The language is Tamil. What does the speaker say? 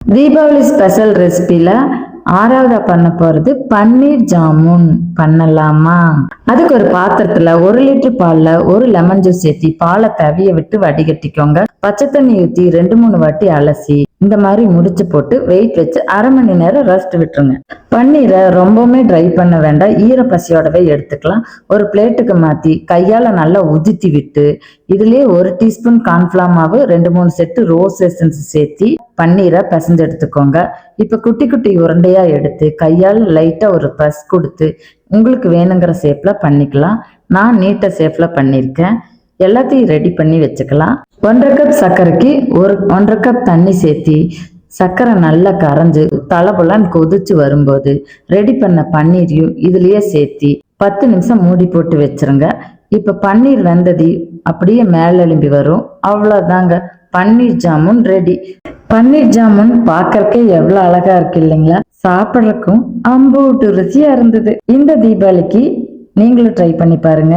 தீபாவளி ஸ்பெஷல் ரெசிபில ஆறாவதா பண்ண போறது பன்னீர் ஜாமுன் பண்ணலாமா? அதுக்கு ஒரு பாத்திரத்துல 1 லிட்டர் பால்ல 1 லெமன் ஜூஸ் சேர்த்தி பாலை தவிய விட்டு வடிகட்டிக்கோங்க. பச்சை தண்ணி ஊத்தி 2-3 வாட்டி அலசி இந்த மாதிரி முடிச்சு போட்டு வெயிட் வச்சு அரை மணி நேரம் ரெஸ்ட் விட்டுருங்க. பன்னீரை ரொம்பவுமே ட்ரை பண்ண வேண்டாம், ஈர பசியோடவே எடுத்துக்கலாம். ஒரு பிளேட்டுக்கு மாத்தி கையால நல்லா உதிர்த்தி விட்டு இதுலயே 1 டீஸ்பூன் கார்ன்ஃபிளவர் மாவு 2-3 செட்டு ரோஸ் எசன்ஸ் சேர்த்தி பன்னீரை பிசைஞ்சு எடுத்துக்கோங்க. இப்ப குட்டி குட்டி உருண்டையா எடுத்து கையால் லைட்டா ஒரு பிரஸ் கொடுத்து உங்களுக்கு வேணுங்கிற ஷேப்ல பண்ணிக்கலாம். நான் நீட்ட ஷேப்ல பண்ணியிருக்கேன். எல்லாத்தையும் ரெடி பண்ணி வச்சுக்கலாம். 1.5 கப் சர்க்கரைக்கு 1.5 கப் தண்ணி சேர்த்தி சர்க்கரை நல்லா கரைஞ்சு தளபுலன்னு கொதிச்சு வரும்போது ரெடி பண்ண பன்னீரையும் இதுலயே சேர்த்தி 10 நிமிஷம் மூடி போட்டு வச்சிருங்க. இப்ப பன்னீர் வெந்ததி அப்படியே மேல் எழும்பி வரும். அவ்வளவுதாங்க, பன்னீர் ஜாமுன் ரெடி. பன்னீர் ஜாமுன் பார்க்கறக்கே எவ்வளவு அழகா இருக்கு இல்லைங்களா? சாப்பிட்றதுக்கும் அம்பூட்டு ருசியா இருந்தது. இந்த தீபாவளிக்கு நீங்களும் ட்ரை பண்ணி பாருங்க.